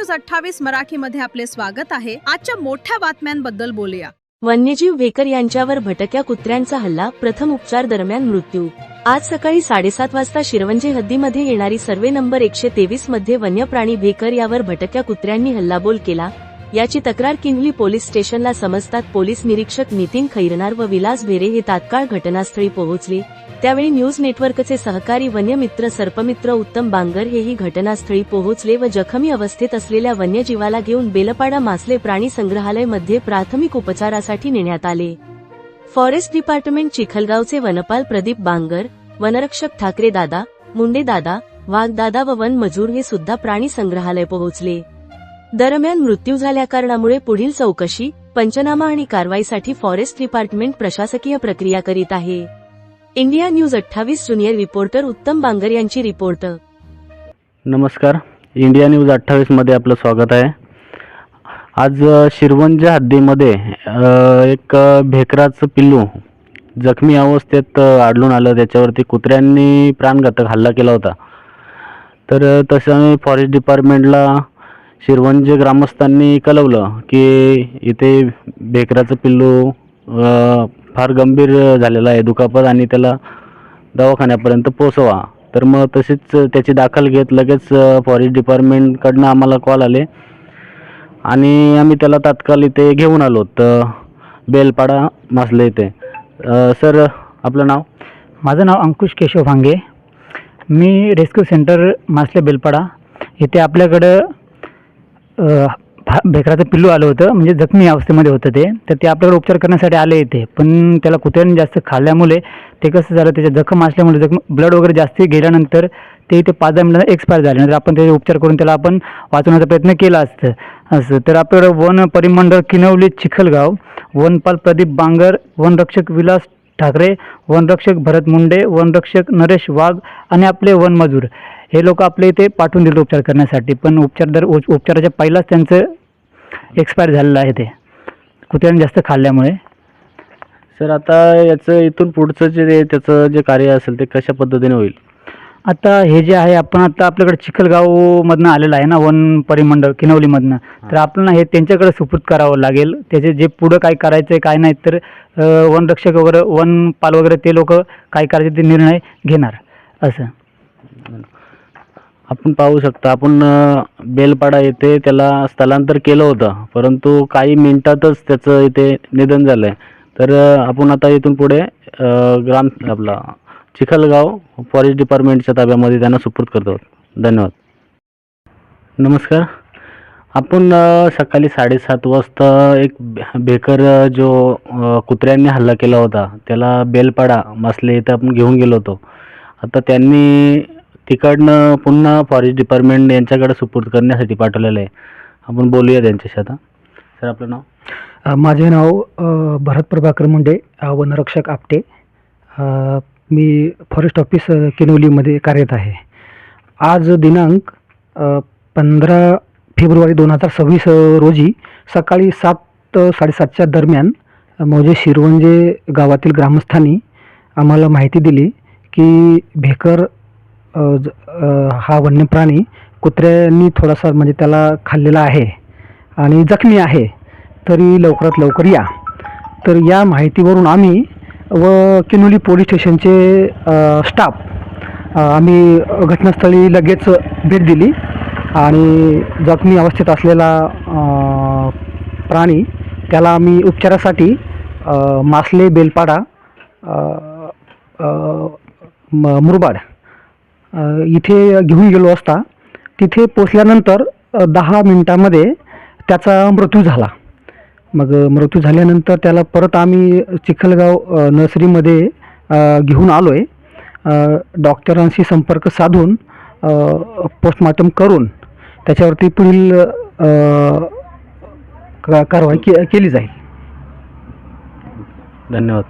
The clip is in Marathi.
न्यूज 28 मराठीमध्ये आपले स्वागत आहे। आजच्या मोठ्या बातम्यांबद्दल बोलूया। वन्यजीव भेकर यांच्यावर भटक्या कुत्र्यांचा हल्ला, प्रथम उपचार दरम्यान मृत्यू। आज सकाळी 7:30 वाजता शिरवंजे हद्दीमध्ये येणारी सर्वे नंबर 123 मध्ये वन्य प्राणी भेकर यावर भटक्या कुत्र्यांनी हल्लाबोल केला। याची तक्रार किन्हवली पोलीस स्टेशनला समजतात पोलीस निरीक्षक नितीन खैरनार व विलास भेरे हे तात्काळ घटनास्थळी पोहोचले। त्यावेळी न्यूज नेटवर्कचे सहकारी वन्यमित्र सर्पमित्र उत्तम बांगर हेही घटनास्थळी पोहोचले व जखमी अवस्थेत असलेल्या वन्यजीवाला घेऊन बेलपाडा मासले प्राणी संग्रहालय मध्ये प्राथमिक उपचारासाठी नेण्यात आले। फॉरेस्ट डिपार्टमेंट चिखलगावचे वनपाल प्रदीप बांगर, वनरक्षक ठाकरे दादा, मुंडे दादा, वाघ दादा व वन मजूर हे सुद्धा प्राणी संग्रहालय पोहोचले। दरम्यान मृत्यू झाल्या कारणामुळे पुढील चौकशी, पंचनामा आणि कारवाईसाठी फॉरेस्ट डिपार्टमेंट प्रशासकीय प्रक्रिया करीत आहे। इंडिया न्यूज 28 ज्युनियर रिपोर्टर उत्तम बांगर यांची रिपोर्ट। नमस्कार, इंडिया न्यूज 28 मध्ये आपलं स्वागत आहे। आज शिरवंजे हद्दीमध्ये एक भेकराचं पिल्लू जखमी अवस्थेत आढळून आलं। त्याच्यावरती कुत्र्यांनी प्राणघातक हल्ला केला होता। तर तसं फॉरेस्ट डिपार्टमेंटला शिरवंजे ग्रामस्थांनी कळवलं की इथे भेकराचं पिल्लू फार गंभीर झालेला आहे दुखापत आणि त्याला दवाखान्यापर्यंत पोहोचवा। तर मग तसेच त्याची दाखल घेत लगेच फॉरेस्ट डिपार्टमेंटकडनं आम्हाला कॉल आले आणि आम्ही त्याला तात्काळ इथे घेऊन आलो तर बेलपाडा मासले इथे। सर, आपलं नाव? माझं नाव अंकुश केशव भांगे। मी रेस्क्यू सेंटर मासले बेलपाडा इथे आपल्याकडं भेकराचं पिल्लू आलं होतं, म्हणजे जखमी अवस्थेमध्ये होतं ते। तर ते आपल्याकडे उपचार करण्यासाठी आले इथे, पण त्याला कुत्र्याने जास्त खाल्ल्यामुळे ते कसं झालं, त्याच्या जखम असल्यामुळे ब्लड वगैरे जास्त गेल्यानंतर ते इथे 5-10 मिनिटांना एक्सपायर झाले। नंतर आपण त्याचे उपचार करून त्याला आपण वाचवण्याचा प्रयत्न केला असं। तर आपल्याकडं वन परिमंडळ किन्हवली चिखलगाव, वनपाल प्रदीप बांगर, वनरक्षक विलास ठाकरे, वनरक्षक भरत मुंडे, वनरक्षक नरेश वाघ आणि आपले वन मजूर हे लोक आपले इथे पाठवून दिले उपचार करण्यासाठी। पण उपचाराच्या पहिलाच त्यांचं एक्सपायर झालेलं आहे ते कुत्र्याने जास्त खाल्ल्यामुळे। सर, आता याचं इथून पुढचं जे त्याचं जे कार्य असेल ते कशा पद्धतीने होईल? आता हे जे आहे, आपण आता आपल्याकडे चिखलगावमधनं आलेलं आहे ना, वन परिमंडळ किन्हवलीमधनं, तर आपल्याला हे त्यांच्याकडे सुपूर्द करावं लागेल। त्याचे जे पुढं काय करायचं आहे काय नाही, तर वनरक्षक वगैरे वनपाल वगैरे ते लोक काय करायचे ते निर्णय घेणार असं। आपण पाहू शकता, आपण बेलपाडा येथे त्याला स्थलांतर केलं होतं, परंतु काही मिनिटातच त्याचं इथे निधन झालं आहे। तर आपण आता इथून पुढे आपला चिखलगाव फॉरेस्ट डिपार्टमेंटच्या ताब्यामध्ये त्यांना सुपूर्द करतो। धन्यवाद। नमस्कार, आपण सकाळी 7:30 वाजता एक भेकर जो कुत्र्यांनी हल्ला केला होता त्याला बेलपाडा मासले इथं आपण घेऊन गेलो होतो। आता त्यांनी तिकडनं पुन्हा फॉरेस्ट डिपार्टमेंट यांच्याकडे सुपूर्द करण्यासाठी पाठवलेलं आहे। आपण बोलूया त्यांच्याशी आता। सर, आपलं नाव? माझे नाव भरत प्रभाकर मुंडे, वनरक्षक आपटे। मी फॉरेस्ट ऑफिस किन्हवलीमध्ये कार्यरत आहे। आज दिनांक 15 फेब्रुवारी 2026 रोजी सकाळी 7-7:30च्या दरम्यान म्हणजे शिरवंजे गावातील ग्रामस्थांनी आम्हाला माहिती दिली की भेकर हा वन्य प्राणी कुत्र्यांनी थोडासा म्हणजे त्याला खाल्लेला आहे आणि जखमी आहे, तरी लवकरात लवकर या। तर या माहितीवरून आम्ही व किन्हवली पोलीस स्टेशनचे स्टाफ आम्ही घटनास्थळी लगेच भेट दिली आणि जखमी अवस्थेत असलेला प्राणी त्याला आम्ही उपचारासाठी मासले बेलपाडा मुरबाड इथे घेऊन गेलो असता तिथे पोचल्यानंतर 10 मिनिटांमध्ये त्याचा मृत्यू झाला। मग मृत्यू झाल्यानंतर त्याला परत आम्ही चिखलगाव नर्सरीमध्ये घेऊन आलो आहे। डॉक्टरांशी संपर्क साधून पोस्टमॉर्टम करून त्याच्यावरती पुढील कारवाई केली जाईल। धन्यवाद।